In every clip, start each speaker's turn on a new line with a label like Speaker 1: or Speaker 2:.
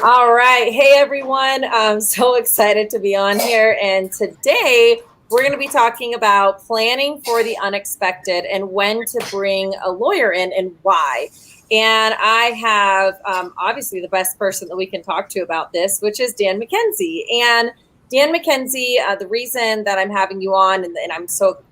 Speaker 1: All right. Hey, everyone. I'm so excited to be on here. And today we're going to be talking about planning for the unexpected and when to bring a lawyer in and why. And I have obviously the best person that we can talk to about this, which is Dan McKenzie. And Dan McKenzie, the reason that I'm having you on, and I'm so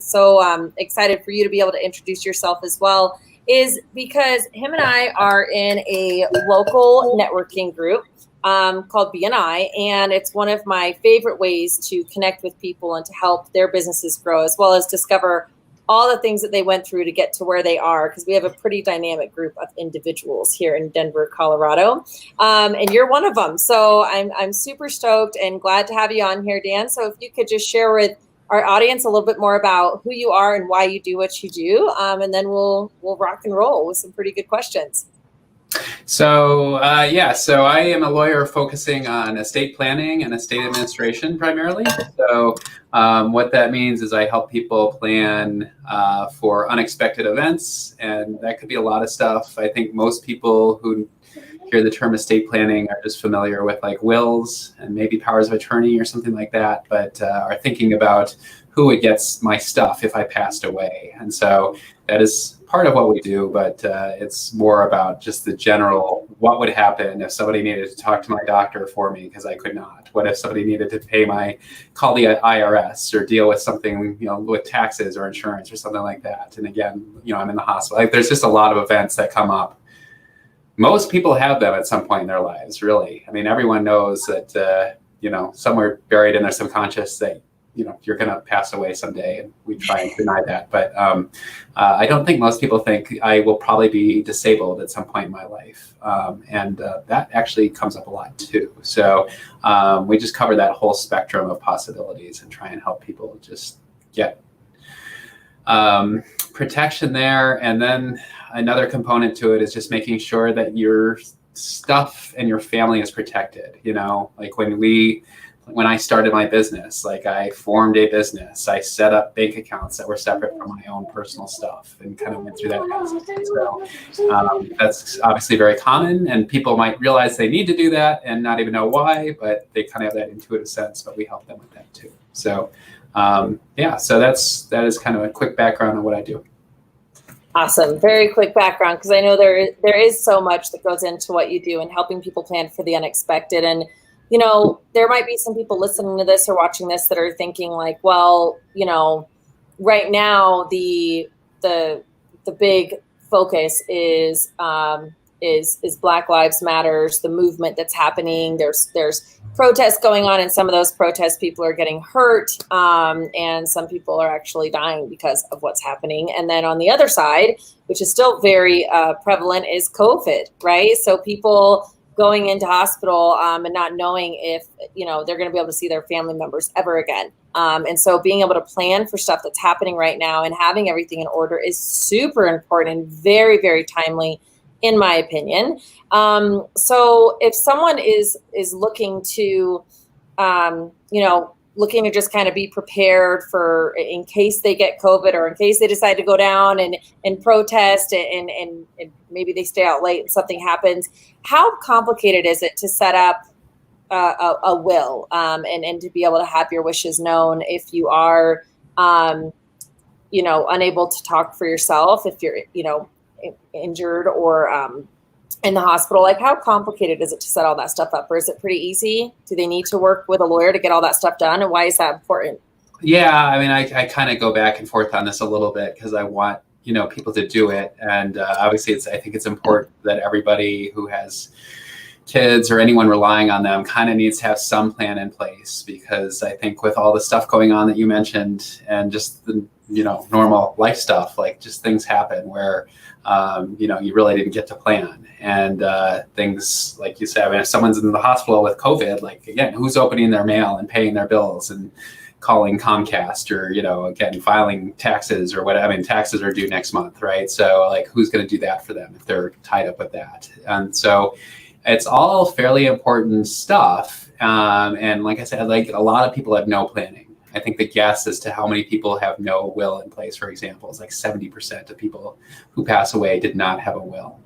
Speaker 1: excited for you to be able to introduce yourself as well, is because him and I are in a local networking group called BNI, and it's one of my favorite ways to connect with people and to help their businesses grow, as well as discover all the things that they went through to get to where they are, because we have a pretty dynamic group of individuals here in Denver, Colorado, and you're one of them. So I'm super stoked and glad to have you on here, Dan. So if you could just share with our audience a little bit more about who you are and why you do what you do, and then we'll rock and roll with some pretty good questions.
Speaker 2: So I am a lawyer focusing on estate planning and estate administration primarily. So what that means is I help people plan for unexpected events, and that could be a lot of stuff. I think most people who hear the term estate planning are just familiar with like wills and maybe powers of attorney or something like that, but are thinking about who would get my stuff if I passed away. And so that is part of what we do, but it's more about just the general, what would happen if somebody needed to talk to my doctor for me because I could not? What if somebody needed to call the IRS or deal with something, with taxes or insurance or something like that? And again, I'm in the hospital. Like, there's just a lot of events that come up. Most people have them at some point in their lives, really. I mean, everyone knows that, somewhere buried in their subconscious that, you're going to pass away someday, and we try and deny that. But I don't think most people think I will probably be disabled at some point in my life. And that actually comes up a lot too. So we just cover that whole spectrum of possibilities and try and help people just get protection there. And then another component to it is just making sure that your stuff and your family is protected. Like when I started my business, like I formed a business, I set up bank accounts that were separate from my own personal stuff and kind of went through that process. So that's obviously very common, and people might realize they need to do that and not even know why, but they kind of have that intuitive sense, but we help them with that too. So so that is kind of a quick background on what I do.
Speaker 1: Awesome. Very quick background, because I know there is so much that goes into what you do and helping people plan for the unexpected. And there might be some people listening to this or watching this that are thinking like, well, right now the big focus is Black Lives Matters, the movement that's happening. There's protests going on, and some of those protests, people are getting hurt, and some people are actually dying because of what's happening. And then on the other side, which is still very prevalent, is COVID, right? So people going into hospital and not knowing if they're going to be able to see their family members ever again. And so being able to plan for stuff that's happening right now and having everything in order is super important and very, very timely, in my opinion. So if someone is looking to, looking to just kind of be prepared for in case they get COVID or in case they decide to go down and protest and maybe they stay out late and something happens, how complicated is it to set up a will and to be able to have your wishes known if you are, unable to talk for yourself, if you're, injured or in the hospital? Like, how complicated is it to set all that stuff up, or is it pretty easy? Do they need to work with a lawyer to get all that stuff done, and why is that important?
Speaker 2: Yeah, I mean, I kind of go back and forth on this a little bit because I want people to do it, and obviously I think it's important that everybody who has kids or anyone relying on them kind of needs to have some plan in place, because I think with all the stuff going on that you mentioned and just the normal life stuff, like just things happen where you really didn't get to plan. And things like you said, I mean, if someone's in the hospital with COVID, like, again, who's opening their mail and paying their bills and calling Comcast or, again, filing taxes or whatever? I mean, taxes are due next month, right? So like, who's going to do that for them if they're tied up with that? And so it's all fairly important stuff. And like I said, like, a lot of people have no planning. I think the guess as to how many people have no will in place, for example, is like 70% of people who pass away did not have a will.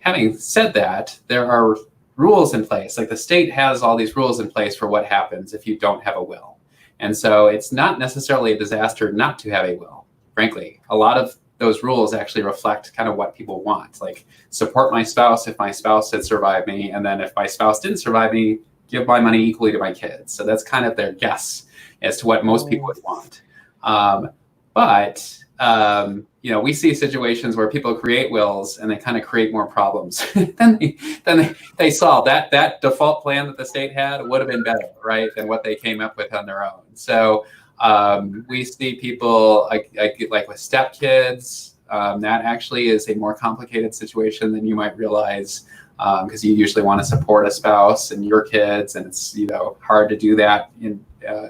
Speaker 2: having said that, there are rules in place. Like the state has all these rules in place for what happens if you don't have a will. And so it's not necessarily a disaster not to have a will. Frankly, a lot of those rules actually reflect kind of what people want. Like support my spouse if my spouse had survived me. And then if my spouse didn't survive me, give my money equally to my kids. So that's kind of their guess as to what most people would want. We see situations where people create wills and they kind of create more problems than they solve. That default plan that the state had would have been better, right, than what they came up with on their own. So we see people like with stepkids. That actually is a more complicated situation than you might realize, because you usually want to support a spouse and your kids, and it's hard to do that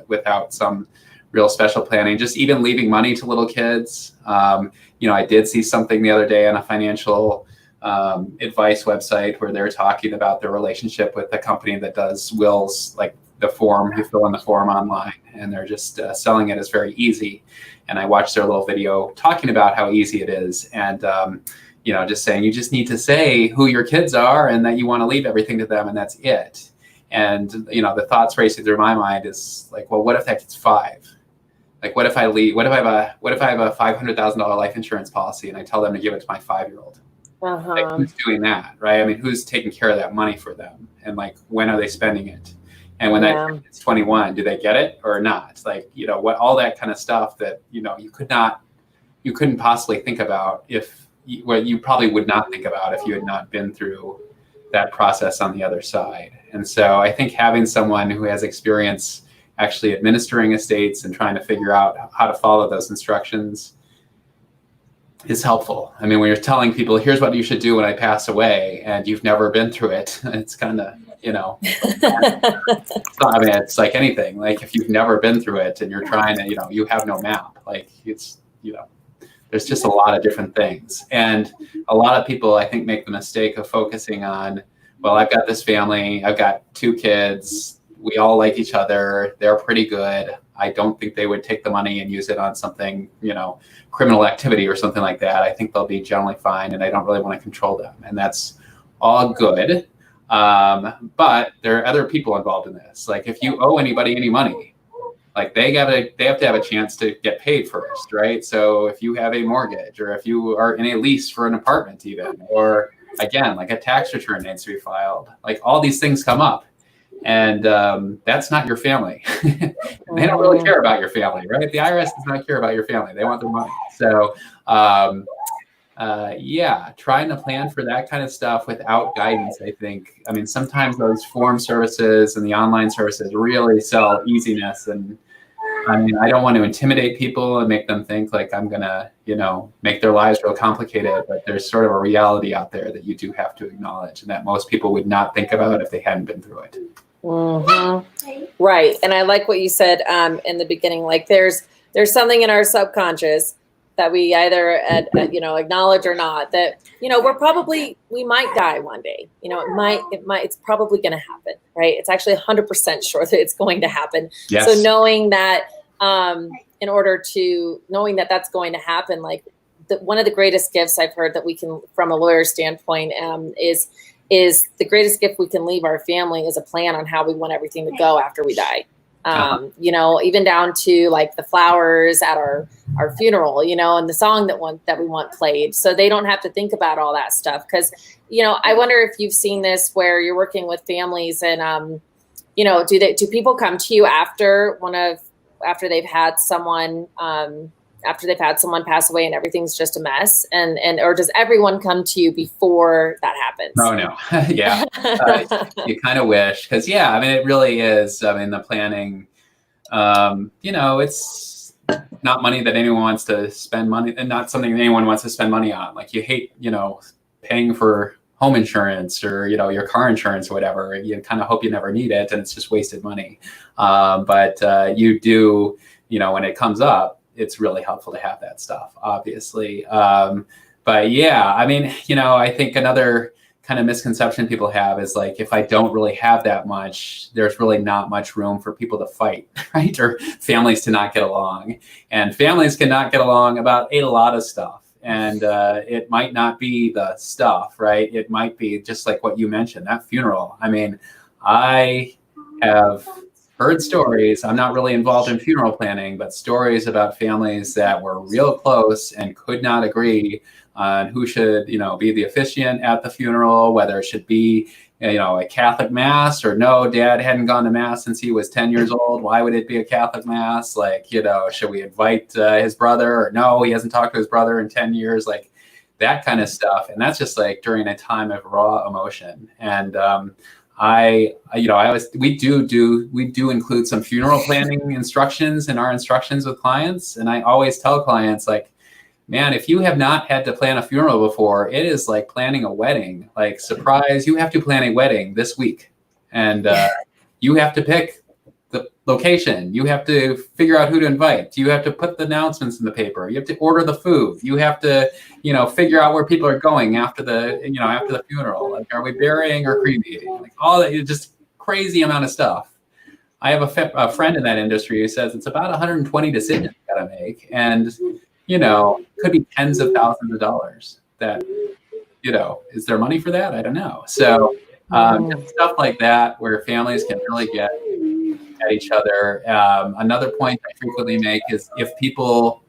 Speaker 2: without some real special planning. Just even leaving money to little kids. I did see something the other day on a financial advice website where they're talking about their relationship with the company that does wills, like the form, you fill in the form online, and they're just selling it as very easy. And I watched their little video talking about how easy it is, and just saying you just need to say who your kids are and that you want to leave everything to them, and that's it. And the thoughts racing through my mind is like, well, what if that kid's 5? Like, what if I leave? What if I have a $500,000 life insurance policy and I tell them to give it to my 5-year-old? Like, who's doing that, right? I mean, who's taking care of that money for them? And like, when are they spending it? And when that kid's 21, do they get it or not? Like, what, all that kind of stuff that you couldn't possibly think about you probably would not think about if you had not been through that process on the other side. And so I think having someone who has experience actually administering estates and trying to figure out how to follow those instructions is helpful. I mean, when you're telling people, here's what you should do when I pass away, and you've never been through it, it's kind of, it's like anything. Like if you've never been through it and you're trying to, you have no map, like it's, there's just a lot of different things. And a lot of people, I think, make the mistake of focusing on, well, I've got this family, I've got 2 kids, we all like each other, they're pretty good. I don't think they would take the money and use it on something, criminal activity or something like that. I think they'll be generally fine, and I don't really want to control them. And that's all good. But there are other people involved in this. Like if you owe anybody any money, like they have to have a chance to get paid first, right? So if you have a mortgage, or if you are in a lease for an apartment even, or again, like a tax return needs to be filed, like all these things come up. And that's not your family. They don't really care about your family, right? The IRS does not care about your family. They want their money. So, trying to plan for that kind of stuff without guidance, I think. I mean, sometimes those form services and the online services really sell easiness. And I mean, I don't want to intimidate people and make them think like I'm going to, make their lives real complicated. But there's sort of a reality out there that you do have to acknowledge, and that most people would not think about if they hadn't been through it.
Speaker 1: Mm-hmm. Right. And I like what you said in the beginning, like there's something in our subconscious that we either, acknowledge or not, that, we might die one day, it's probably going to happen, right? It's actually 100% sure that it's going to happen.
Speaker 2: Yes.
Speaker 1: So knowing that, knowing that that's going to happen, like one of the greatest gifts I've heard that we can, from a lawyer standpoint, is the greatest gift we can leave our family is a plan on how we want everything to go after we die. Even down to like the flowers at our funeral, and the song that we want played, so they don't have to think about all that stuff. Because, I wonder if you've seen this where you're working with families and, do people come to you after they've had someone pass away and everything's just a mess, or does everyone come to you before that happens?
Speaker 2: Oh, no. Yeah. You kind of wish, because it really is. The planning, it's not money that anyone wants to spend money, and not something that anyone wants to spend money on. Like you hate, paying for home insurance or, your car insurance or whatever. You kind of hope you never need it and it's just wasted money. But you do, when it comes up, it's really helpful to have that stuff, obviously. But I think another kind of misconception people have is like, if I don't really have that much, there's really not much room for people to fight, right? Or families to not get along. And families cannot get along about a lot of stuff. And it might not be the stuff, right? It might be just like what you mentioned, that funeral. I mean, I have heard stories. I'm not really involved in funeral planning, but stories about families that were real close and could not agree on who should, be the officiant at the funeral, whether it should be, a Catholic mass or no, dad hadn't gone to mass since he was 10 years old. Why would it be a Catholic mass? Like, should we invite his brother, or no, he hasn't talked to his brother in 10 years, like that kind of stuff. And that's just like during a time of raw emotion. And, we do include some funeral planning instructions in our instructions with clients. And I always tell clients, like, man, if you have not had to plan a funeral before, it is like planning a wedding. Like, surprise, you have to plan a wedding this week. And you have to pick the location. You have to figure out who to invite. You have to put the announcements in the paper. You have to order the food. You have to, figure out where people are going after the funeral. Like, are we burying or cremating? Like, all that, just crazy amount of stuff. I have a friend in that industry who says it's about 120 decisions you got to make. And could be tens of thousands of dollars that, is there money for that? I don't know. So just stuff like that where families can really get at each other. Another point I frequently make is if people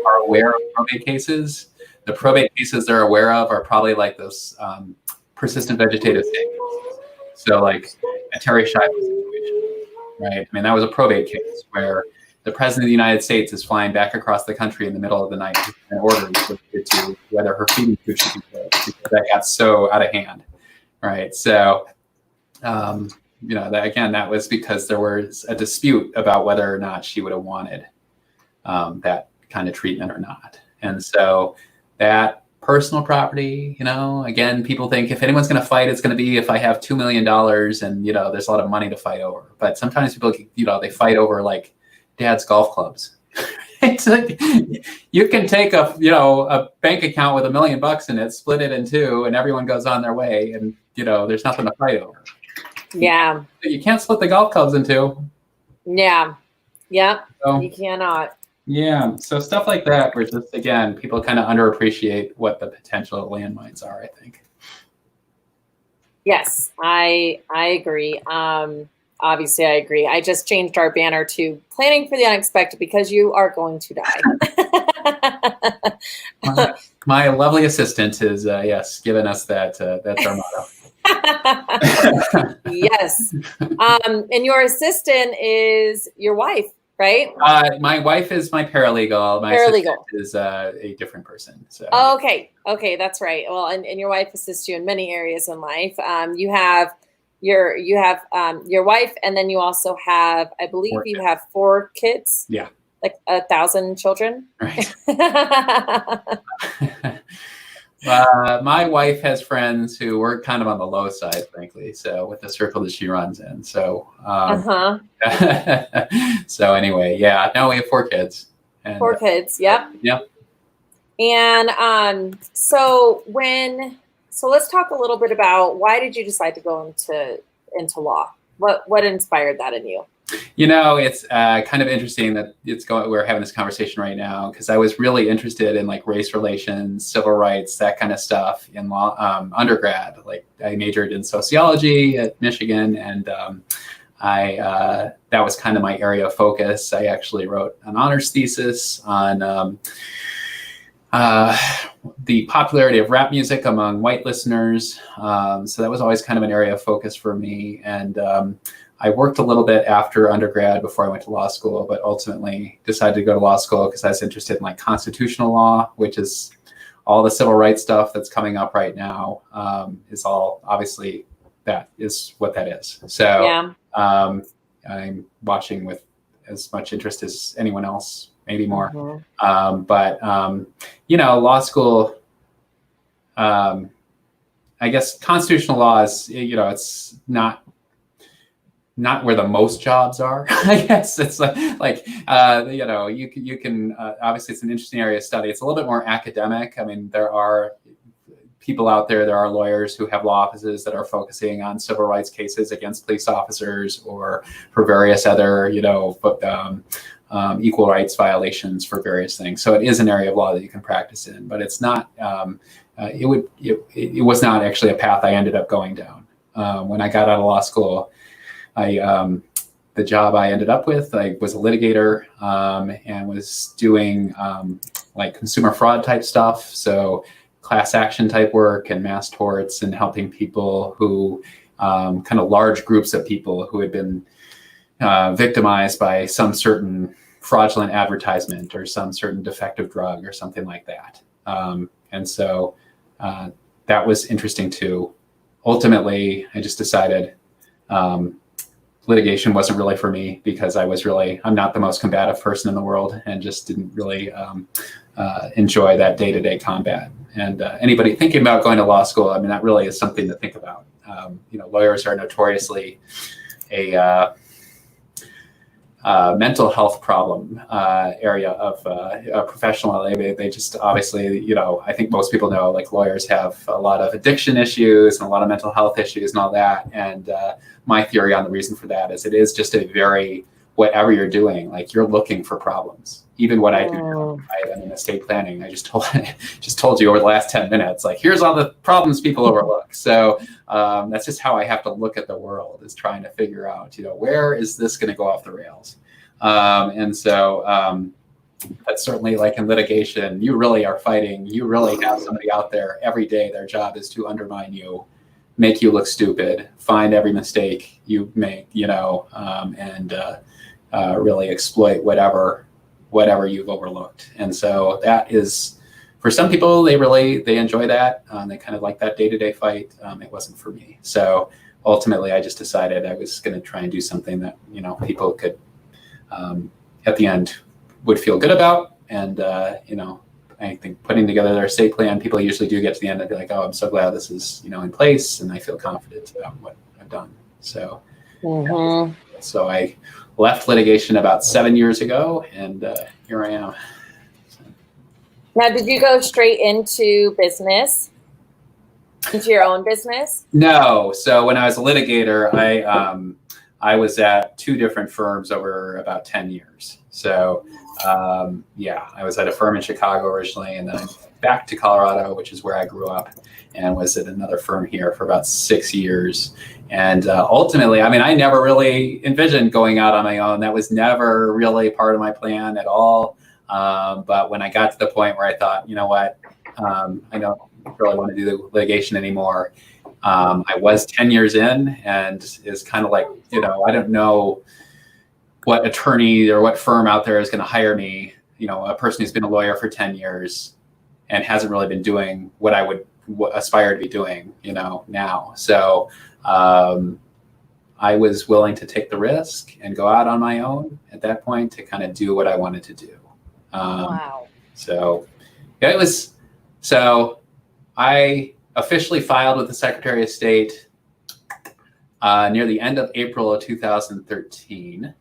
Speaker 2: are aware of probate cases, the probate cases they're aware of are probably like those persistent vegetative state cases. So like a Terry Shiver situation, right? I mean, that was a probate case where the president of the United States is flying back across the country in the middle of the night and ordering to whether her feeding tube should be filled, because that got so out of hand, right? So, that was because there was a dispute about whether or not she would have wanted that kind of treatment or not. And so that personal property, again, people think if anyone's going to fight, it's going to be if I have $2 million and, there's a lot of money to fight over. But sometimes people, they fight over like dad's golf clubs. It's like, you can take a bank account with $1 million in it, split it in two, and everyone goes on their way, and there's nothing to fight over.
Speaker 1: Yeah.
Speaker 2: You can't split the golf clubs in two.
Speaker 1: Yeah. Yep.
Speaker 2: So,
Speaker 1: you cannot.
Speaker 2: Yeah. So stuff like that, where just, again, people kind of underappreciate what the potential landmines are, I think.
Speaker 1: Yes, I agree. Obviously, I agree. I just changed our banner to planning for the unexpected because you are going to die.
Speaker 2: My lovely assistant is, giving us that. That's our motto.
Speaker 1: Yes. And your assistant is your wife, right?
Speaker 2: My wife is my paralegal. My assistant is a different person. So.
Speaker 1: Oh, okay. Okay, that's right. Well, and your wife assists you in many areas in life. You have your wife, and then you also have, I believe you have 4 kids.
Speaker 2: Yeah.
Speaker 1: Like 1,000 children.
Speaker 2: Right. My wife has friends who were kind of on the low side, frankly. So with the circle that she runs in. So, so anyway, yeah, no, we have 4 kids. And,
Speaker 1: 4 kids. Yep.
Speaker 2: Yep.
Speaker 1: And so let's talk a little bit about why did you decide to go into law? What inspired that in you?
Speaker 2: It's kind of interesting that we're having this conversation right now, because I was really interested in like race relations, civil rights, that kind of stuff in law undergrad. Like I majored in sociology at Michigan, and that was kind of my area of focus. I actually wrote an honors thesis on the popularity of rap music among white listeners. So that was always kind of an area of focus for me. And I worked a little bit after undergrad before I went to law school, but ultimately decided to go to law school because I was interested in like constitutional law, which is all the civil rights stuff that's coming up right now. Is all, obviously, that is what that is. So yeah. I'm watching with as much interest as anyone else, maybe more. Mm-hmm. But law school, I guess constitutional law is, it's not where the most jobs are. I guess it's you can obviously it's an interesting area of study. It's a little bit more academic. I mean, there are people out there, there are lawyers who have law offices that are focusing on civil rights cases against police officers or for various other, equal rights violations for various things. So it is an area of law that you can practice in, but it's not. It was not actually a path I ended up going down. When I got out of law school, the job I ended up with, I was a litigator and was doing like consumer fraud type stuff. So class action type work and mass torts, and helping people who kind of large groups of people who had been victimized by some certain fraudulent advertisement or some certain defective drug or something like that. And so that was interesting too. Ultimately, I just decided litigation wasn't really for me, because I'm not the most combative person in the world, and just didn't really enjoy that day-to-day combat. And anybody thinking about going to law school, I mean, that really is something to think about. Lawyers are notoriously a mental health problem area of professional. They just obviously, I think most people know, like, lawyers have a lot of addiction issues and a lot of mental health issues and all that. And my theory on the reason for that is it is just a very, whatever you're doing, like, you're looking for problems. Even what I do, I'm in estate planning. I just told you over the last 10 minutes, like, here's all the problems people overlook. So that's just how I have to look at the world, is trying to figure out, where is this going to go off the rails? And so that's certainly, like, in litigation, you really are fighting. You really have somebody out there every day. Their job is to undermine you, make you look stupid, find every mistake you make, and really exploit whatever you've overlooked. And so that is, for some people, they enjoy that. They kind of like that day-to-day fight. It wasn't for me. So ultimately, I just decided I was going to try and do something that, people could, at the end, would feel good about. And, I think putting together their estate plan, people usually do get to the end and be like, oh, I'm so glad this is, in place, and I feel confident about what I've done. So, so I left litigation about 7 years ago, and here I am. So.
Speaker 1: Now, did you go straight into business, into your own business?
Speaker 2: No. So when I was a litigator, I was at 2 different firms over about 10 years. So I was at a firm in Chicago originally, and then I went back to Colorado, which is where I grew up, and was at another firm here for about 6 years. And ultimately, I mean, I never really envisioned going out on my own. That was never really part of my plan at all. But when I got to the point where I thought, you know what, I don't really want to do the litigation anymore. I was 10 years in, and is kind of like, I don't know what attorney or what firm out there is going to hire me, a person who's been a lawyer for 10 years and hasn't really been doing what I would aspire to be doing, now. So I was willing to take the risk and go out on my own at that point to kind of do what I wanted to do.
Speaker 1: Wow.
Speaker 2: So I officially filed with the Secretary of State near the end of April of 2013.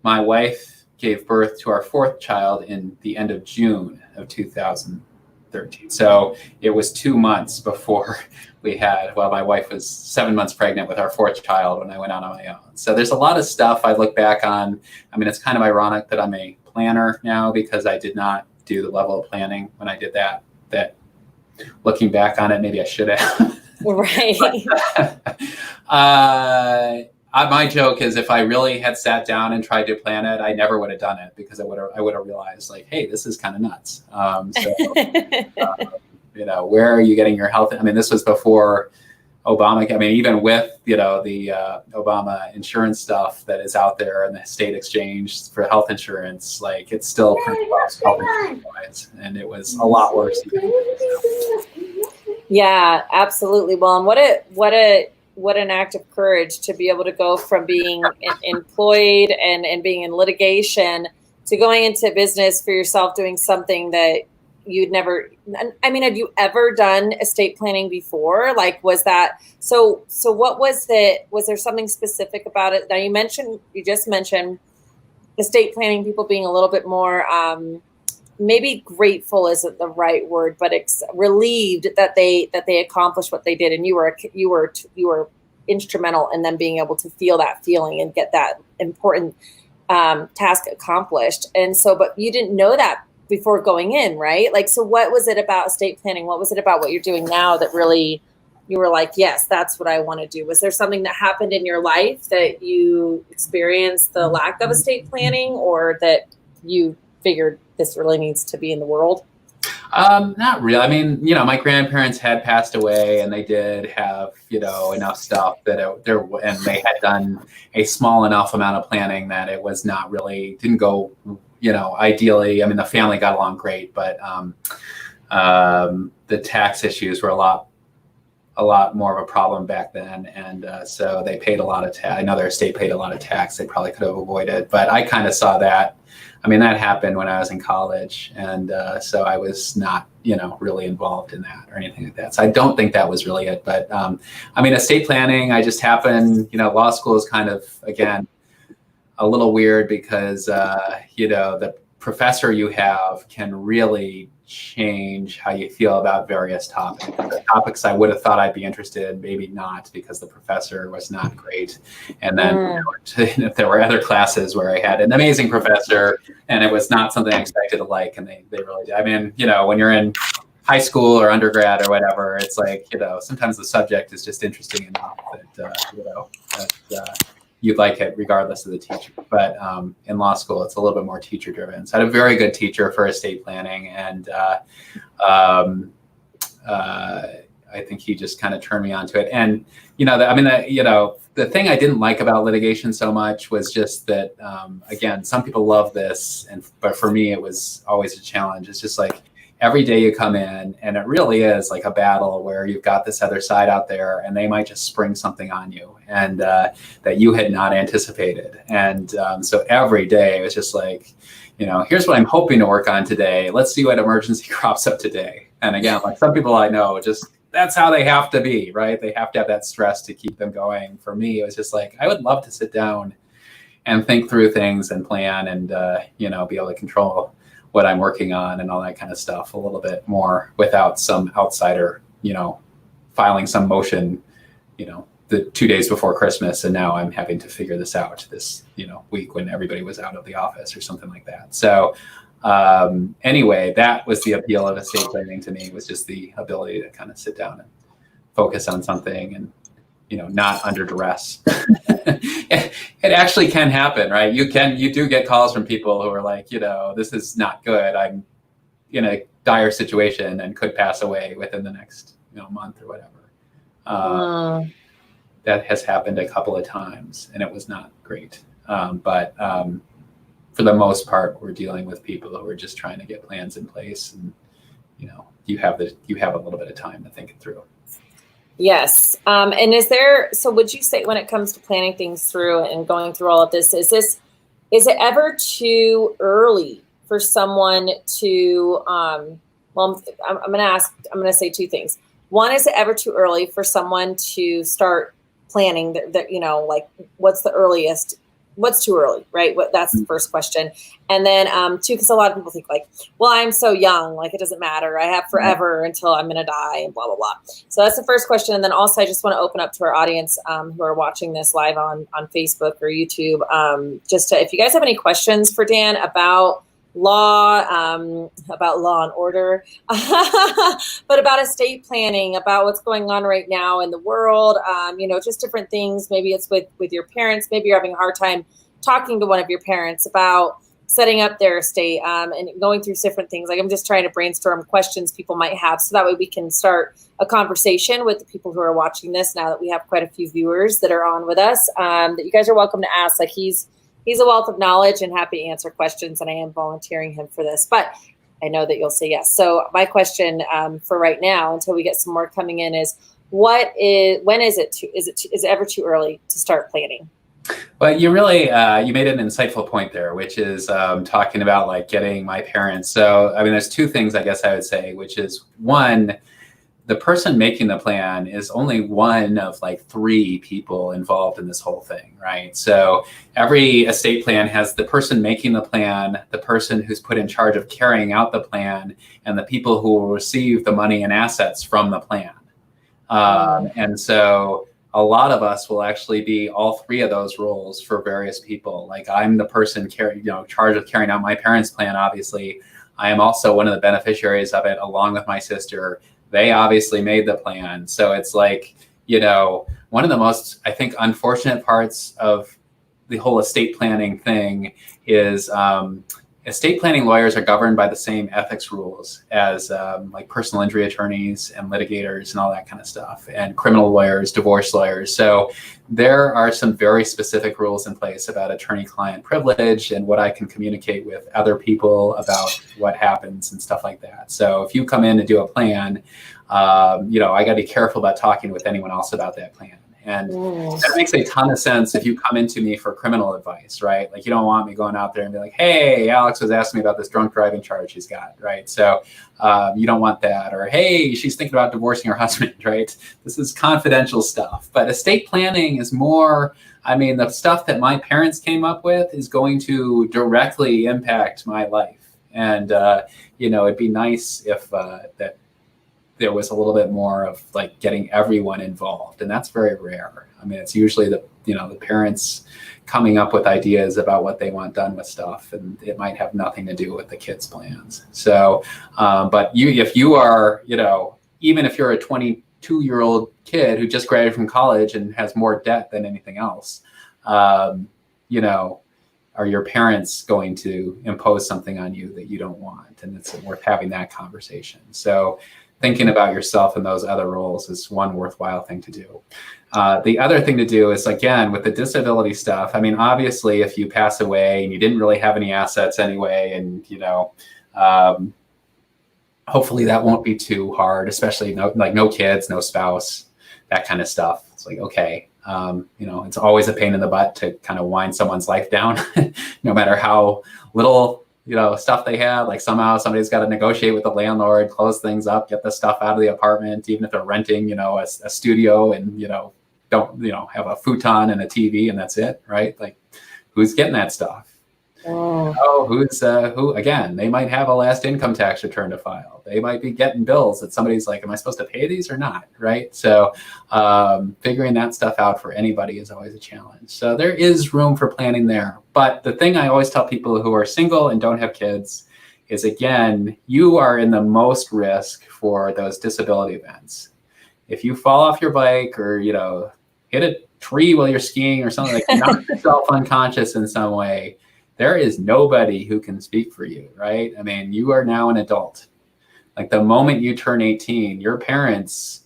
Speaker 2: My wife gave birth to our 4th child in the end of June of 2013. So it was 2 months before my wife was 7 months pregnant with our 4th child when I went out on my own. So there's a lot of stuff I look back on. I mean, it's kind of ironic that I'm a planner now, because I did not do the level of planning when I did that looking back on it, maybe I should have.
Speaker 1: Right.
Speaker 2: My joke is, if I really had sat down and tried to plan it, I never would have done it, because I would have realized, like, hey, this is kind of nuts. Where are you getting your health? I mean, this was before Obama. I mean, even with, the Obama insurance stuff that is out there and the state exchange for health insurance, like, it's still pretty wise, and it was a lot worse.
Speaker 1: Yeah, absolutely. Well, and what an act of courage to be able to go from being employed and being in litigation to going into business for yourself, doing something that you'd never, I mean, had you ever done estate planning before? Like, was that, so what was there something specific about it? Now you just mentioned estate planning, people being a little bit more, maybe grateful isn't the right word, but relieved that they accomplished what they did, and you were instrumental in them being able to feel that feeling and get that important task accomplished. And so, but you didn't know that before going in, right? Like, so what was it about estate planning? What was it about what you're doing now that really you were like, yes, that's what I want to do? Was there something that happened in your life that you experienced the lack of estate planning, or that you figured this really needs to be in the world?
Speaker 2: Not really. I mean, my grandparents had passed away, and they did have, enough stuff that and they had done a small enough amount of planning that it was not really, didn't go, ideally. I mean, the family got along great, but the tax issues were a lot more of a problem back then. And so they paid a lot of tax. I know their estate paid a lot of tax they probably could have avoided, but I kind of saw that. I mean, that happened when I was in college. And so I was not, really involved in that or anything like that. So I don't think that was really it. But I mean, estate planning, I just happened, law school is kind of, again, a little weird because, the professor you have can really change how you feel about various topics. The topics I would have thought I'd be interested in, maybe not, because the professor was not great. And then if there were other classes where I had an amazing professor and it was not something I expected to like, and they really did. I mean, when you're in high school or undergrad or whatever, it's like, sometimes the subject is just interesting enough that you'd like it regardless of the teacher. But in law school, it's a little bit more teacher driven. So I had a very good teacher for estate planning. And I think he just kind of turned me onto it. And, the thing I didn't like about litigation so much was just that, again, some people love this. But for me, it was always a challenge. It's just like, every day you come in and it really is like a battle where you've got this other side out there and they might just spring something on you and that you had not anticipated. And so every day it was just like, here's what I'm hoping to work on today. Let's see what emergency crops up today. And again, like some people I know, just that's how they have to be, right? They have to have that stress to keep them going. For me, it was just like, I would love to sit down and think through things and plan and, be able to control what I'm working on and all that kind of stuff a little bit more without some outsider, filing some motion, the 2 days before Christmas. And now I'm having to figure this out this, week when everybody was out of the office or something like that. So anyway, that was the appeal of estate planning to me, was just the ability to kind of sit down and focus on something and, not under duress. It actually can happen, right? You do get calls from people who are like, this is not good. I'm in a dire situation and could pass away within the next, month or whatever. That has happened a couple of times and it was not great. But for the most part, we're dealing with people who are just trying to get plans in place, and, you have a little bit of time to think it through.
Speaker 1: Yes. And so would you say when it comes to planning things through and going through all of this, is it ever too early for someone to, I'm going to say two things. One, is it ever too early for someone to start planning that, like what's the earliest? What's too early, right? That's the first question. And then two, because a lot of people think like, well, I'm so young, like it doesn't matter. I have forever until I'm going to die and blah, blah, blah. So that's the first question. And then also I just want to open up to our audience who are watching this live on Facebook or YouTube. If you guys have any questions for Dan about law and order, but about estate planning, about what's going on right now in the world, just different things. Maybe it's with your parents. Maybe you're having a hard time talking to one of your parents about setting up their estate and going through different things. Like I'm just trying to brainstorm questions people might have, so that way we can start a conversation with the people who are watching this now that we have quite a few viewers that are on with us, that you guys are welcome to ask. Like he's a wealth of knowledge and happy to answer questions, and I am volunteering him for this, but I know that you'll say yes. So my question for right now, until we get some more coming in, is when is it ever too early to start planning?
Speaker 2: Well, you really, you made an insightful point there, which is talking about like getting my parents. So, I mean, there's two things I guess I would say, which is one, the person making the plan is only one of like three people involved in this whole thing, right? So every estate plan has the person making the plan, the person who's put in charge of carrying out the plan, and the people who will receive the money and assets from the plan. And so a lot of us will actually be all three of those roles for various people. Like I'm the person charged with carrying out my parents' plan, obviously. I am also one of the beneficiaries of it along with my sister. They obviously made the plan. So it's like, one of the most, I think, unfortunate parts of the whole estate planning thing is estate planning lawyers are governed by the same ethics rules as like personal injury attorneys and litigators and all that kind of stuff, and criminal lawyers, divorce lawyers. So there are some very specific rules in place about attorney-client privilege and what I can communicate with other people about what happens and stuff like that. So if you come in to do a plan, I got to be careful about talking with anyone else about that plan. And that makes a ton of sense if you come into me for criminal advice, right? Like you don't want me going out there and be like, hey, Alex was asking me about this drunk driving charge she's got, right? So you don't want that. Or, hey, she's thinking about divorcing her husband, right? This is confidential stuff. But estate planning is more, the stuff that my parents came up with is going to directly impact my life. And, it'd be nice if that there was a little bit more of like getting everyone involved, and that's very rare. It's usually the parents coming up with ideas about what they want done with stuff, and it might have nothing to do with the kids' plans. So, but if you are, even if you're a 22-year-old kid who just graduated from college and has more debt than anything else, are your parents going to impose something on you that you don't want? And it's worth having that conversation. So thinking about yourself in those other roles is one worthwhile thing to do. The other thing to do is, again, with the disability stuff, obviously if you pass away and you didn't really have any assets anyway, and, hopefully that won't be too hard, especially no kids, no spouse, that kind of stuff. It's like, okay, it's always a pain in the butt to kind of wind someone's life down, no matter how little stuff they have. Like somehow somebody's got to negotiate with the landlord, close things up, get the stuff out of the apartment, even if they're renting, a studio and, don't, have a futon and a TV and that's it, right? Like who's getting that stuff? Who, again, they might have a last income tax return to file. They might be getting bills that somebody's like, am I supposed to pay these or not? Right. So figuring that stuff out for anybody is always a challenge. So there is room for planning there. But the thing I always tell people who are single and don't have kids is, again, you are in the most risk for those disability events. If you fall off your bike or, hit a tree while you're skiing or something, like knock yourself unconscious in some way, there is nobody who can speak for you, right? You are now an adult. Like the moment you turn 18, your parents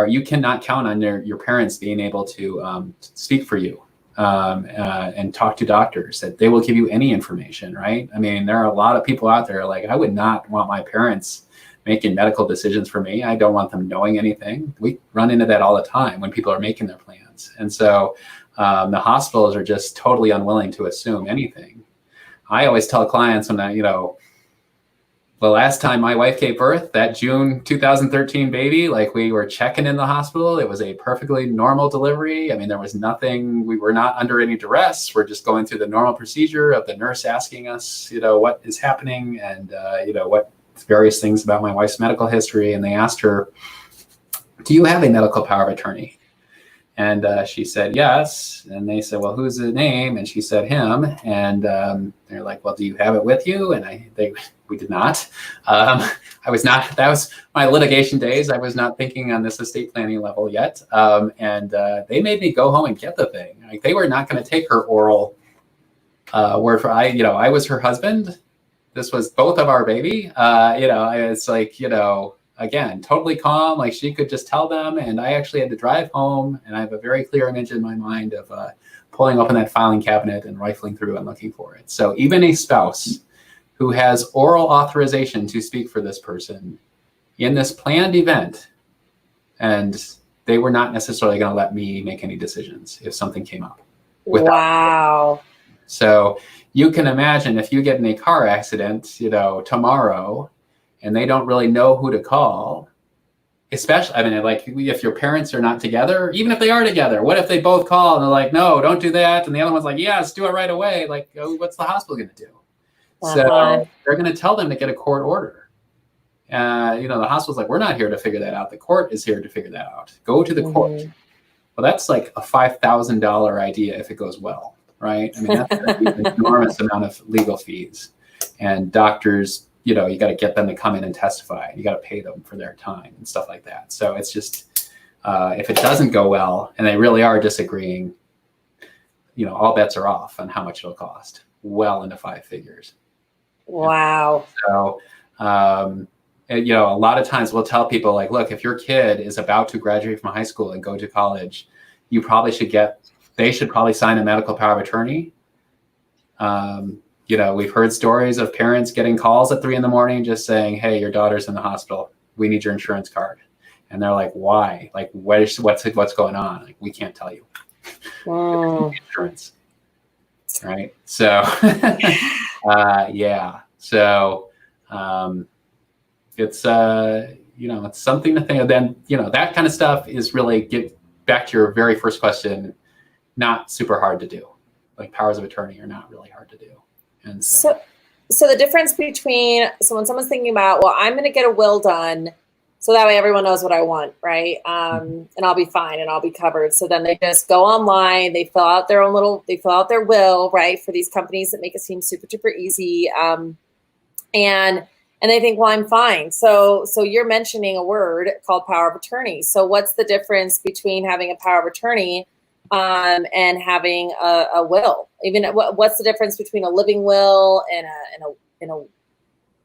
Speaker 2: you cannot count on your parents being able to speak for you and talk to doctors, that they will give you any information, right? There are a lot of people out there, like, I would not want my parents making medical decisions for me. I don't want them knowing anything. We run into that all the time when people are making their plans. And so the hospitals are just totally unwilling to assume anything. I always tell clients when the last time my wife gave birth, that June 2013 baby, like we were checking in the hospital. It was a perfectly normal delivery. There was nothing, we were not under any duress. We're just going through the normal procedure of the nurse asking us, what is happening and, what various things about my wife's medical history. And they asked her, do you have a medical power of attorney? And she said, yes. And they said, well, who's the name? And she said, him. And they're like, well, do you have it with you? And we did not. I was not, that was my litigation days. I was not thinking on this estate planning level yet. And they made me go home and get the thing. Like, they were not going to take her oral word for, I was her husband. This was both of our baby. It's like, again, totally calm, like she could just tell them. And I actually had to drive home, and I have a very clear image in my mind of pulling open that filing cabinet and rifling through and looking for it. So even a spouse who has oral authorization to speak for this person in this planned event, and they were not necessarily going to let me make any decisions if something came up.
Speaker 1: Wow.
Speaker 2: So you can imagine if you get in a car accident, tomorrow, and they don't really know who to call, especially, like if your parents are not together, even if they are together, what if they both call and they're like, no, don't do that. And the other one's like, yes, do it right away. Like, what's the hospital going to do? So they're going to tell them to get a court order. The hospital's like, we're not here to figure that out. The court is here to figure that out. Go to the court. Well, that's like a $5,000 idea if it goes well, right? I mean, that's an enormous amount of legal fees. And doctors, you got to get them to come in and testify. You got to pay them for their time and stuff like that. So it's just, if it doesn't go well and they really are disagreeing, all bets are off on how much it'll cost, well into 5 figures.
Speaker 1: Wow.
Speaker 2: So, a lot of times we'll tell people like, look, if your kid is about to graduate from high school and go to college, they should probably sign a medical power of attorney. We've heard stories of parents getting calls at 3 a.m. just saying, hey, your daughter's in the hospital. We need your insurance card. And they're like, why? Like, what's going on? Like, we can't tell you. Insurance. Right. So, yeah. So, it's, it's something to think of. Then, that kind of stuff is really, get back to your very first question, not super hard to do. Like powers of attorney are not really hard to do. And
Speaker 1: so the difference between, so when someone's thinking about, well, I'm going to get a will done, so that way everyone knows what I want, right? And I'll be fine and I'll be covered. So then they just go online, they fill out their will, right? For these companies that make it seem super, super easy. And they think, well, I'm fine. So you're mentioning a word called power of attorney. So what's the difference between having a power of attorney and having a will? Even what's the difference between a living will and a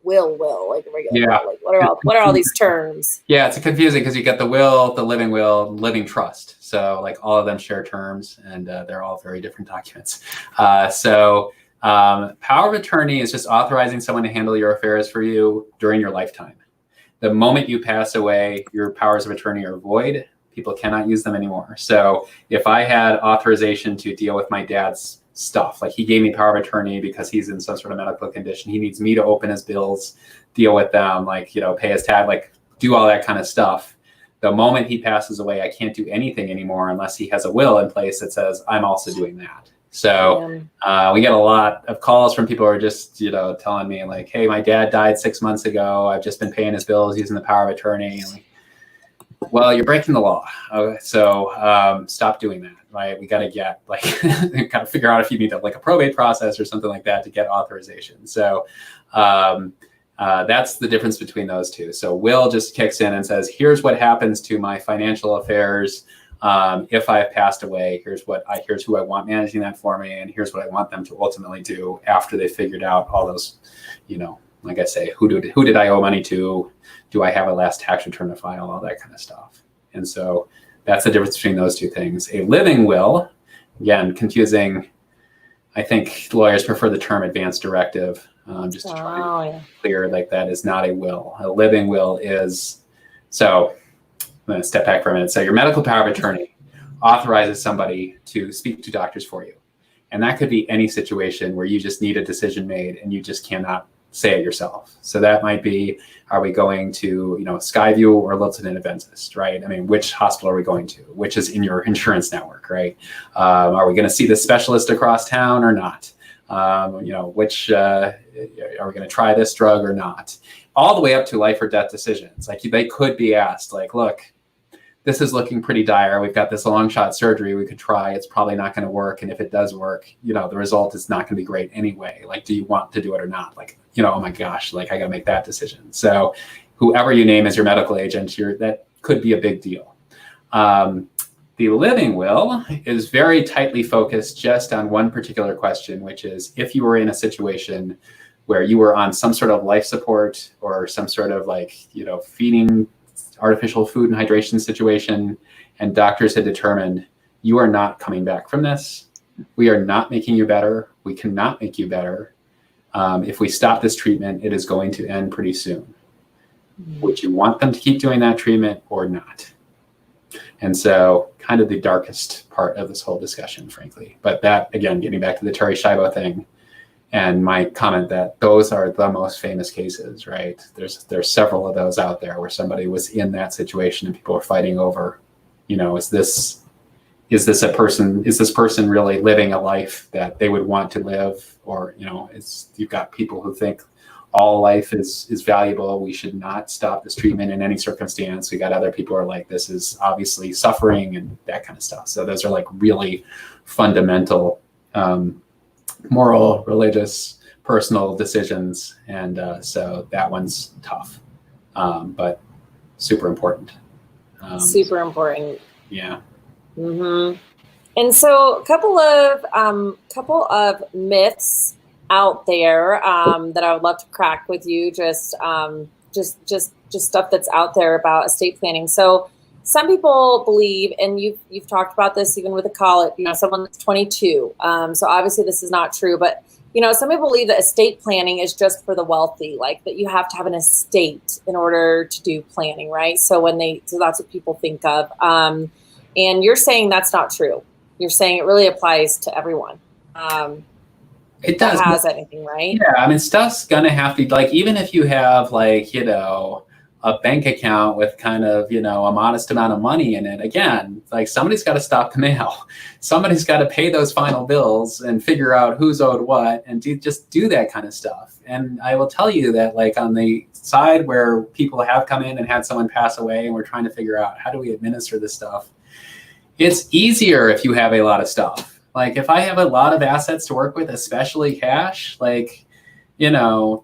Speaker 1: will, like a regular will? Like what are all these terms? Yeah,
Speaker 2: it's confusing because you get the will, the living trust. So like all of them share terms, and they're all very different documents. Power of attorney is just authorizing someone to handle your affairs for you during your lifetime. The moment you pass away, your powers of attorney are void. People cannot use them anymore. So if I had authorization to deal with my dad's stuff, like he gave me power of attorney because he's in some sort of medical condition, he needs me to open his bills, deal with them, like, pay his tab, like do all that kind of stuff. The moment he passes away, I can't do anything anymore unless he has a will in place that says I'm also doing that. So we get a lot of calls from people who are just, telling me like, hey, my dad died 6 months ago. I've just been paying his bills using the power of attorney. And like, well, you're breaking the law. Okay, so stop doing that, right? We got to get kind of figure out if you need a probate process or something like that to get authorization. So that's the difference between those two. So will just kicks in and says, here's what happens to my financial affairs if I have passed away. Here's who I want managing that for me, and here's what I want them to ultimately do after they figured out all those, like I say, who did I owe money to? Do I have a last tax return to file? All that kind of stuff. And so that's the difference between those two things. A living will, again, confusing. I think lawyers prefer the term advance directive, just to try and clear like that is not a will. A living will is, so I'm going to step back for a minute. So your medical power of attorney authorizes somebody to speak to doctors for you. And that could be any situation where you just need a decision made and you just cannot say it yourself. So that might be, are we going to, Skyview or Littleton Adventist, right? I mean, which hospital are we going to? Which is in your insurance network, right? Are we going to see the specialist across town or not? Which, are we going to try this drug or not? All the way up to life or death decisions. Like they could be asked, like, look, this is looking pretty dire. We've got this long shot surgery we could try. It's probably not going to work. And if it does work, the result is not going to be great anyway. Like, do you want to do it or not? Like, oh my gosh, like I got to make that decision. So whoever you name as your medical agent, that could be a big deal. The living will is very tightly focused just on one particular question, which is if you were in a situation where you were on some sort of life support or some sort of feeding artificial food and hydration situation, and doctors had determined you are not coming back from this. We are not making you better. We cannot make you better. If we stop this treatment, it is going to end pretty soon. Would you want them to keep doing that treatment or not? And so kind of the darkest part of this whole discussion, frankly. But that, again, getting back to the Terri Schiavo thing, and my comment that those are the most famous cases, right? There's several of those out there where somebody was in that situation and people were fighting over, is this person really living a life that they would want to live? Or, you've got people who think all life is valuable. We should not stop this treatment in any circumstance. We got other people who are like, this is obviously suffering and that kind of stuff. So those are like really fundamental moral, religious, personal decisions. And so that one's tough, but super important.
Speaker 1: Super important.
Speaker 2: Yeah.
Speaker 1: Mm-hmm. And so a couple of myths out there that I would love to crack with you, just stuff that's out there about estate planning. So some people believe, and you've talked about this even with a college, someone that's 22. So obviously this is not true, but some people believe that estate planning is just for the wealthy, like that you have to have an estate in order to do planning, right? So that's what people think of. And you're saying that's not true. You're saying it really applies to everyone.
Speaker 2: It does.
Speaker 1: That has anything, right?
Speaker 2: Yeah, I mean, stuff's gonna have to, like, even if you have like, a bank account with kind of, a modest amount of money in it, again, like somebody's got to stop the mail. Somebody's got to pay those final bills and figure out who's owed what and just do that kind of stuff. And I will tell you that, like, on the side where people have come in and had someone pass away and we're trying to figure out how do we administer this stuff, it's easier if you have a lot of stuff. Like if I have a lot of assets to work with, especially cash, like, the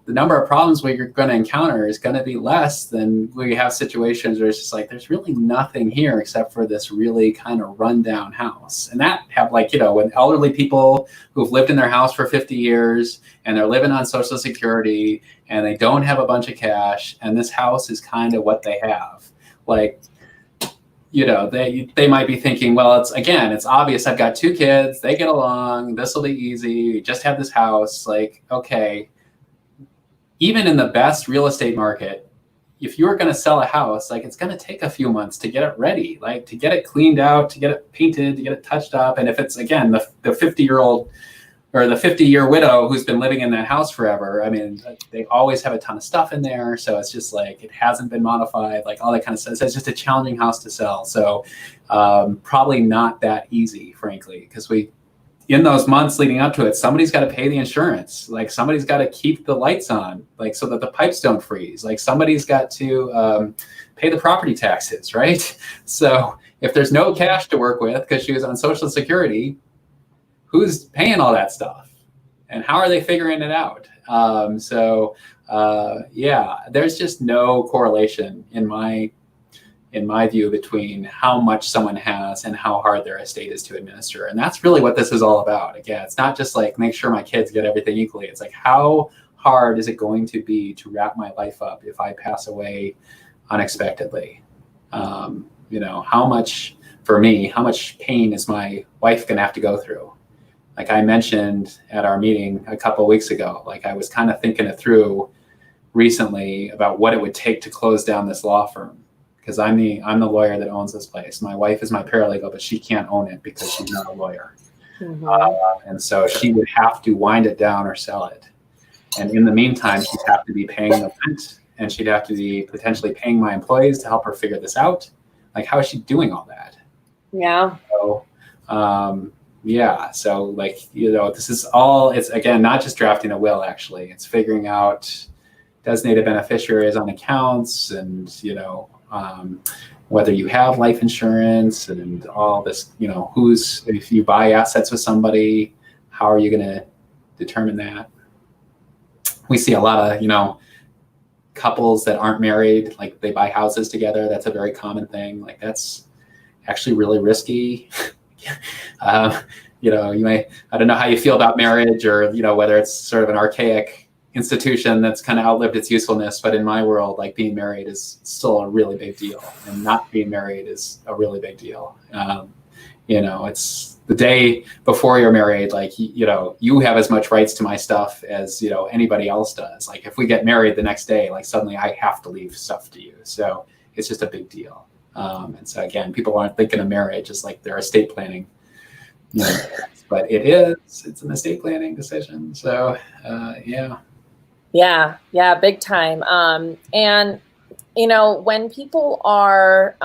Speaker 2: number of problems we're going to encounter is going to be less than we have situations where it's just like, there's really nothing here except for this really kind of rundown house. And that have when elderly people who've lived in their house for 50 years and they're living on Social Security and they don't have a bunch of cash and this house is kind of what they have. Like, they might be thinking, well, it's obvious. I've got 2 kids. They get along. This will be easy. Just have this house. Like, okay. Even in the best real estate market, if you're going to sell a house, like it's going to take a few months to get it ready, like to get it cleaned out, to get it painted, to get it touched up. And if it's, again, the 50-year-old or the 50-year widow who's been living in that house forever, I mean, they always have a ton of stuff in there. So it's just like, it hasn't been modified, like all that kind of stuff. So it's just a challenging house to sell. So probably not that easy, frankly, because in those months leading up to it, somebody's got to pay the insurance. Like somebody's got to keep the lights on, like so that the pipes don't freeze. Like somebody's got to pay the property taxes, right? So if there's no cash to work with because she was on Social Security, who's paying all that stuff? And how are they figuring it out? There's just no correlation in my view between how much someone has and how hard their estate is to administer. And that's really what this is all about. Again, it's not just like make sure my kids get everything equally. It's like, how hard is it going to be to wrap my life up if I pass away unexpectedly? How much pain is my wife going to have to go through? Like I mentioned at our meeting a couple of weeks ago, like I was kind of thinking it through recently about what it would take to close down this law firm. Because I'm the lawyer that owns this place. My wife is my paralegal, but she can't own it because she's not a lawyer. Mm-hmm. And so she would have to wind it down or sell it. And in the meantime, she'd have to be paying the rent, and she'd have to be potentially paying my employees to help her figure this out. Like, how is she doing all that?
Speaker 1: Yeah.
Speaker 2: So, So this is all, it's again, not just drafting a will, actually. It's figuring out designated beneficiaries on accounts and, whether you have life insurance and all this, if you buy assets with somebody, how are you going to determine that? We see a lot of, couples that aren't married, like they buy houses together. That's a very common thing. Like that's actually really risky. You may, I don't know how you feel about marriage or, whether it's sort of an archaic institution that's kind of outlived its usefulness, but in my world, like being married is still a really big deal, and not being married is a really big deal. It's the day before you're married, like you have as much rights to my stuff as anybody else does. Like if we get married the next day, like suddenly I have to leave stuff to you. So it's just a big deal. And so again, people aren't thinking of marriage as like their estate planning. But it's an estate planning decision. So
Speaker 1: Yeah, big time. And when people are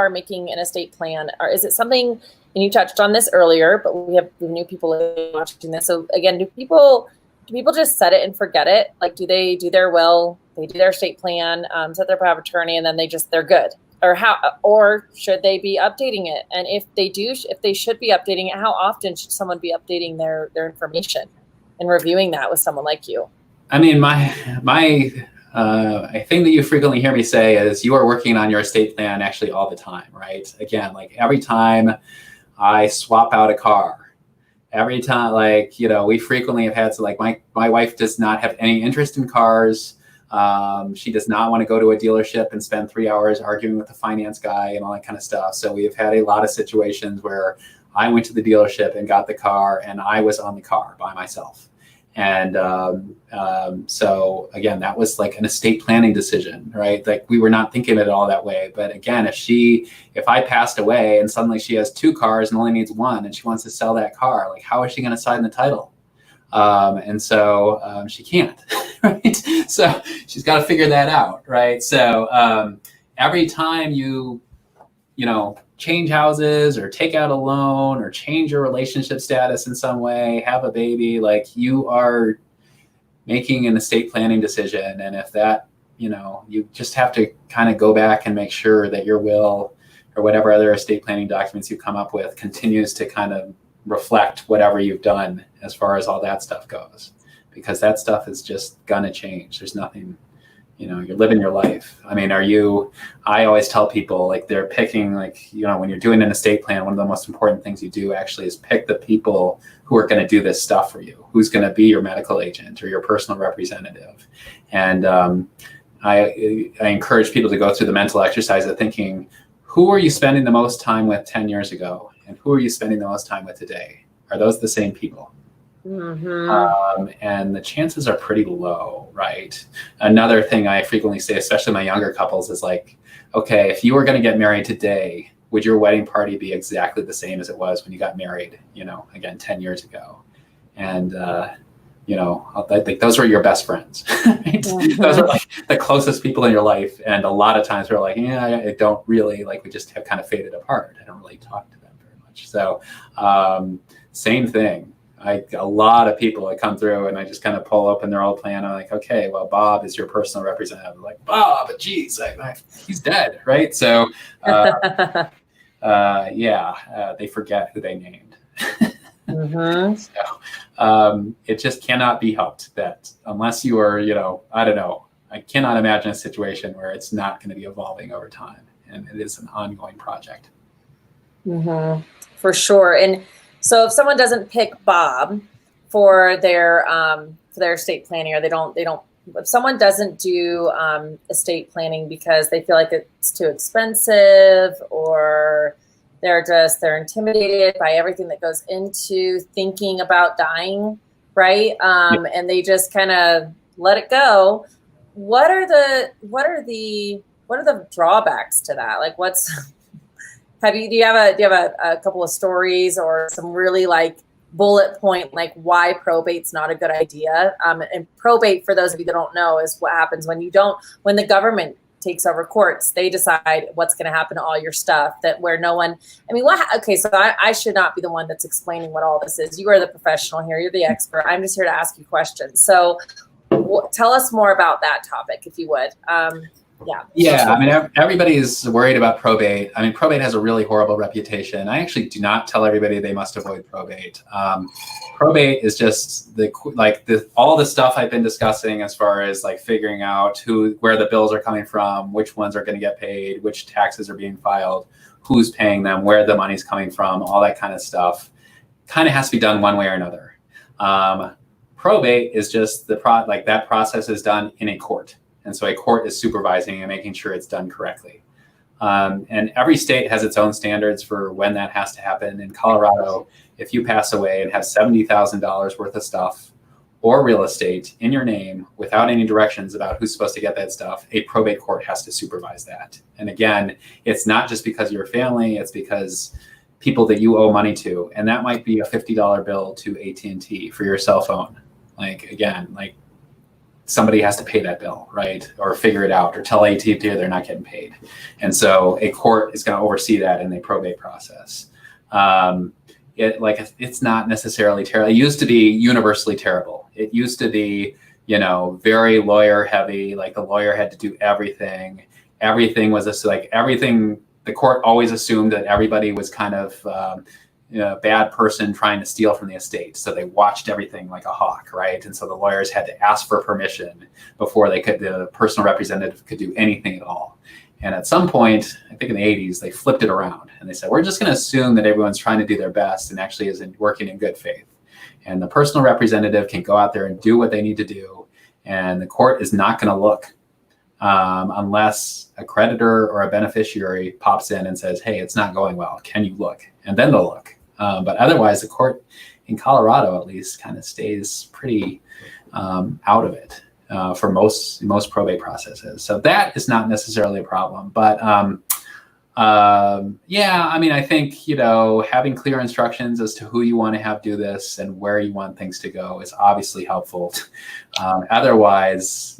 Speaker 1: making an estate plan, or is it something, and you touched on this earlier, but we have new people watching this. So again, do people people just set it and forget it? Like, do they do their will, they do their estate plan, set their power of attorney, and then they're good? Or should they be updating it? And if they should be updating it, how often should someone be updating their information and reviewing that with someone like you?
Speaker 2: I mean, a thing that you frequently hear me say is you are working on your estate plan actually all the time, right? Again, like every time I swap out a car, every time, like, we frequently have had to, like, my wife does not have any interest in cars. She does not want to go to a dealership and spend 3 hours arguing with the finance guy and all that kind of stuff. So we have had a lot of situations where I went to the dealership and got the car and I was on the car by myself. And so again, that was like an estate planning decision, right? Like we were not thinking of it all that way. But again, if I passed away and suddenly she has 2 cars and only needs 1 and she wants to sell that car, like how is she going to sign the title? And so she can't, right? So she's got to figure that out, right? So every time you change houses or take out a loan or change your relationship status in some way, have a baby, like you are making an estate planning decision. And if that, you just have to kind of go back and make sure that your will or whatever other estate planning documents you come up with continues to kind of reflect whatever you've done as far as all that stuff goes, because that stuff is just gonna change. There's nothing, you're living your life. I mean, I always tell people, like, they're picking, like, when you're doing an estate plan, one of the most important things you do actually is pick the people who are going to do this stuff for you, who's going to be your medical agent or your personal representative. And I encourage people to go through the mental exercise of thinking, who are you spending the most time with 10 years ago? And who are you spending the most time with today? Are those the same people? Mm-hmm. And the chances are pretty low, right? Another thing I frequently say, especially my younger couples, is like, okay, if you were going to get married today, would your wedding party be exactly the same as it was when you got married, again, 10 years ago? And, I think those were your best friends, right? Mm-hmm. Those are like the closest people in your life. And a lot of times we're like, yeah, I don't really, like, we just have kind of faded apart. I don't really talk to them very much. So same thing. A lot of people that come through and I just kind of pull open their old plan. I'm like, okay, well, Bob is your personal representative. I'm like, Bob, geez, he's dead, right? So, they forget who they named. Mm-hmm. So it just cannot be helped that unless you are, I don't know, I cannot imagine a situation where it's not going to be evolving over time. And it is an ongoing project.
Speaker 1: Mm-hmm. For sure. And so if someone doesn't pick Bob for their estate planning, or if someone doesn't do estate planning because they feel like it's too expensive, or they're intimidated by everything that goes into thinking about dying, right? And they just kind of let it go. What are the drawbacks to that? Like, do you have a couple of stories or some really like bullet point, like why probate's not a good idea? And probate, for those of you that don't know, is what happens when the government takes over courts. They decide what's going to happen to all your stuff, so I should not be the one that's explaining what all this is. You are the professional here. You're the expert. I'm just here to ask you questions. So tell us more about that topic, if you would. Yeah.
Speaker 2: I mean, everybody is worried about probate. I mean, probate has a really horrible reputation. I actually do not tell everybody they must avoid probate. Probate is just all the stuff I've been discussing as far as like figuring out where the bills are coming from, which ones are going to get paid, which taxes are being filed, who's paying them, where the money's coming from, all that kind of stuff. Kind of has to be done one way or another. Probate is just that process is done in a court. And so a court is supervising and making sure it's done correctly. And every state has its own standards for when that has to happen. In Colorado, if you pass away and have $70,000 worth of stuff or real estate in your name without any directions about who's supposed to get that stuff, a probate court has to supervise that. And again, it's not just because you're a family, it's because people that you owe money to. And that might be a $50 bill to AT&T for your cell phone. Somebody has to pay that bill, right? Or figure it out, or tell AT&T they're not getting paid. And so a court is going to oversee that in the probate process. it's not necessarily terrible. It used to be universally terrible. It used to be, very lawyer heavy. Like the lawyer had to do everything. Everything was everything. The court always assumed that everybody was kind of bad person trying to steal from the estate. So they watched everything like a hawk, right? And so the lawyers had to ask for permission before the personal representative could do anything at all. And at some point, I think in the 80s, they flipped it around and they said, we're just going to assume that everyone's trying to do their best and actually isn't working in good faith. And the personal representative can go out there and do what they need to do. And the court is not going to look unless a creditor or a beneficiary pops in and says, hey, it's not going well. Can you look? And then they'll look. But otherwise, the court in Colorado, at least, kind of stays pretty out of it. For most probate processes. So that is not necessarily a problem. But I think, having clear instructions as to who you want to have do this and where you want things to go is obviously helpful. Otherwise,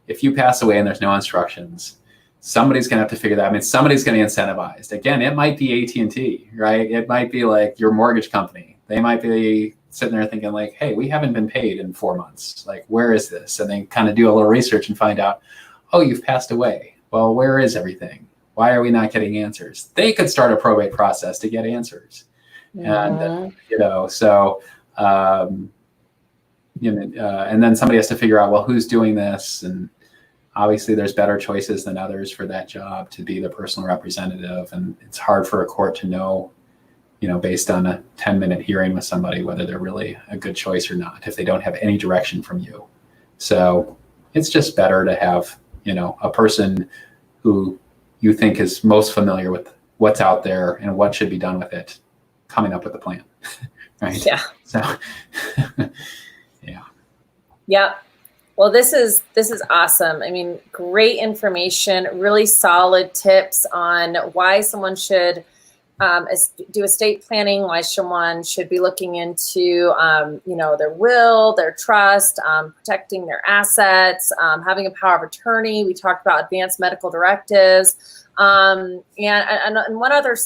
Speaker 2: if you pass away and there's no instructions, somebody's going to have to figure that out. I mean, somebody's going to be incentivized. Again, it might be AT&T, right? It might be like your mortgage company. They might be sitting there thinking like, hey, we haven't been paid in 4 months. Like, where is this? And then kind of do a little research and find out, oh, you've passed away. Well, where is everything? Why are we not getting answers? They could start a probate process to get answers. And, and then somebody has to figure out, well, who's doing this? And obviously there's better choices than others for that job to be the personal representative. And it's hard for a court to know, based on a 10-minute hearing with somebody, whether they're really a good choice or not, if they don't have any direction from you. So it's just better to have, a person who you think is most familiar with what's out there and what should be done with it, coming up with a plan. Right.
Speaker 1: Yeah.
Speaker 2: So, yeah.
Speaker 1: Yeah. Well, this is awesome. I mean, great information, really solid tips on why someone should do estate planning, why someone should be looking into, their will, their trust, protecting their assets, having a power of attorney. We talked about advanced medical directives, and one other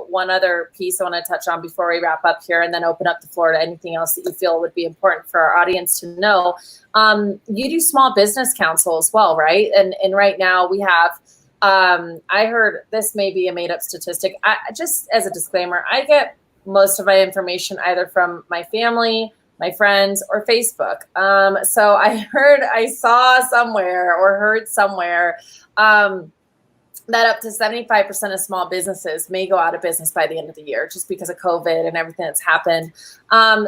Speaker 1: one other piece I want to touch on before we wrap up here and then open up the floor to anything else that you feel would be important for our audience to know. You do small business counsel as well, right? And right now we have, I heard this may be a made up statistic. Just as a disclaimer, I get most of my information either from my family, my friends, or Facebook. So I saw somewhere or heard somewhere, that up to 75% of small businesses may go out of business by the end of the year just because of COVID and everything that's happened.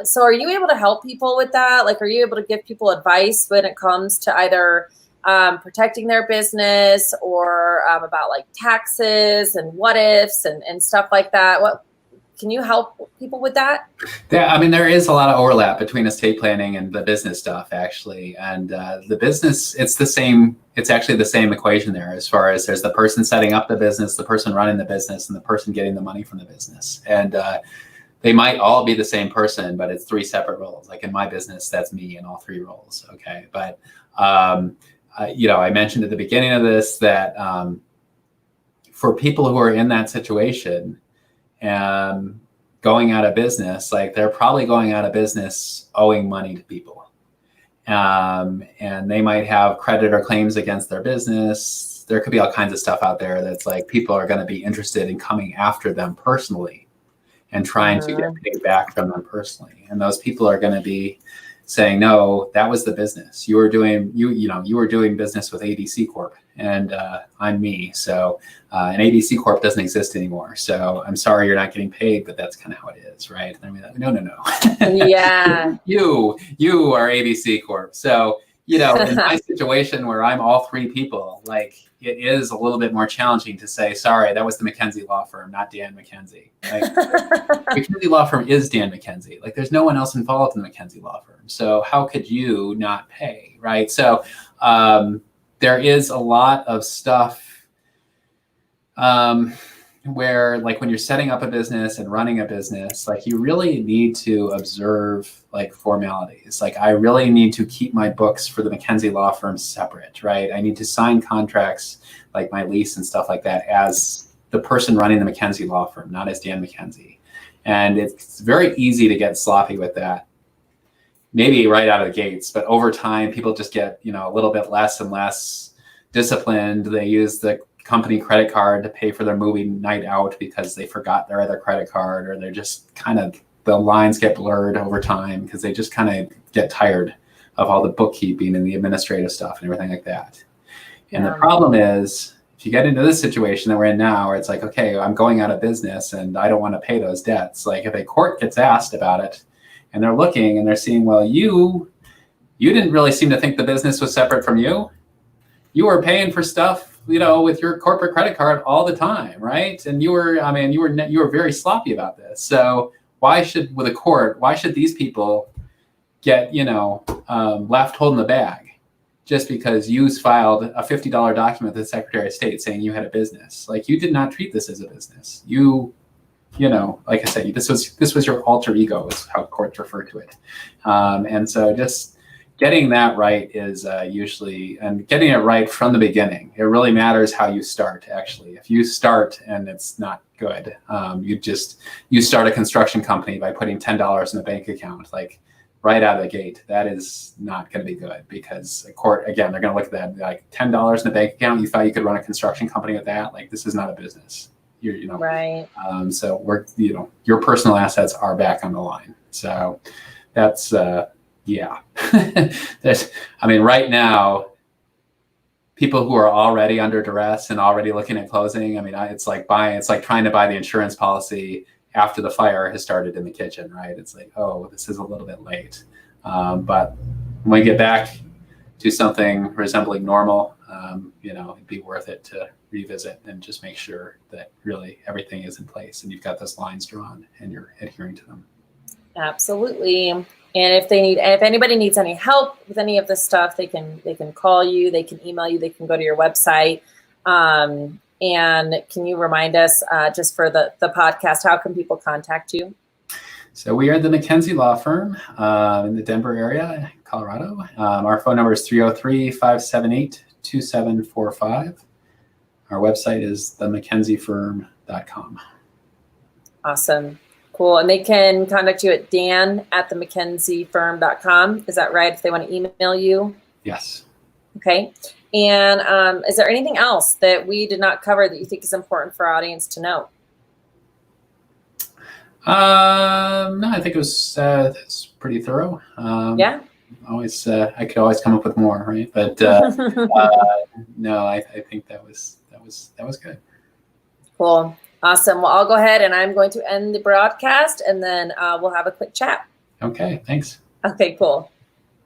Speaker 1: So are you able to help people with that? Like, are you able to give people advice when it comes to either protecting their business or about like taxes and what ifs and stuff like that? Can you help people with that?
Speaker 2: Yeah, I mean, there is a lot of overlap between estate planning and the business stuff, actually. And the business, it's actually the same equation there, as far as there's the person setting up the business, the person running the business, and the person getting the money from the business. And they might all be the same person, but it's three separate roles. Like in my business, that's me in all three roles. Okay. But, I mentioned at the beginning of this that for people who are in that situation, and going out of business, like they're probably going out of business owing money to people. And they might have creditor claims against their business. There could be all kinds of stuff out there that's like people are going to be interested in coming after them personally and trying to get paid back from them personally. And those people are going to be saying, no, that was the business. You were doing business with ADC Corp, and I'm me. So an ADC Corp doesn't exist anymore. So I'm sorry you're not getting paid, but that's kind of how it is, right? And I mean, no.
Speaker 1: Yeah.
Speaker 2: you are ADC Corp. So, in my situation where I'm all three people, like it is a little bit more challenging to say, sorry, that was the McKenzie law firm, not Dan McKenzie. Like, McKenzie law firm is Dan McKenzie. Like there's no one else involved in the McKenzie law firm. So how could you not pay, right? So there is a lot of stuff where like when you're setting up a business and running a business, like you really need to observe like formalities. Like I really need to keep my books for the McKenzie law firm separate, right? I need to sign contracts like my lease and stuff like that as the person running the McKenzie law firm, not as Dan McKenzie. And it's very easy to get sloppy with that, maybe right out of the gates, but over time, people just get, a little bit less and less disciplined. They use the company credit card to pay for their movie night out because they forgot their other credit card, or they're just the lines get blurred over time because they just kind of get tired of all the bookkeeping and the administrative stuff and everything like that. And the problem is, if you get into this situation that we're in now, where it's like, okay, I'm going out of business and I don't want to pay those debts. Like if a court gets asked about it and they're looking and they're seeing, well, you didn't really seem to think the business was separate from you. You were paying for stuff, with your corporate credit card all the time, right? And you were very sloppy about this. So why should these people get, left holding the bag just because you filed a $50 document with the Secretary of State saying you had a business? Like, you did not treat this as a business. Like I said, this was your alter ego, is how courts refer to it. And so just getting that right is usually, and getting it right from the beginning. It really matters how you start, actually. If you start and it's not good, you start a construction company by putting $10 in a bank account, like right out of the gate. That is not going to be good, because a court, again, they're going to look at that like $10 in a bank account. You thought you could run a construction company with that? Like, this is not a business.
Speaker 1: Right.
Speaker 2: So your personal assets are back on the line. So that's yeah. Right now, people who are already under duress and already looking at closing, it's like trying to buy the insurance policy after the fire has started in the kitchen, right? It's like, oh, this is a little bit late. But when we get back to something resembling normal, it'd be worth it to revisit and just make sure that really everything is in place and you've got those lines drawn and you're adhering to them.
Speaker 1: Absolutely. And if anybody needs any help with any of this stuff, they can call you, they can email you, they can go to your website. And can you remind us, just for the podcast, how can people contact you?
Speaker 2: So we are the McKenzie Law Firm in the Denver area, Colorado. Our phone number is 303-578-2745. Our website is themckenziefirm.com.
Speaker 1: Awesome. Cool. And they can contact you at dan@themckenziefirm.com. Is that right? If they want to email you?
Speaker 2: Yes.
Speaker 1: Okay. And is there anything else that we did not cover that you think is important for our audience to know?
Speaker 2: No, I think it was that's pretty thorough.
Speaker 1: Yeah.
Speaker 2: I could always come up with more, right? But no, I think that was good.
Speaker 1: Cool. Awesome. Well, I'll go ahead and I'm going to end the broadcast, and then we'll have a quick chat.
Speaker 2: Okay. Thanks.
Speaker 1: Okay, cool.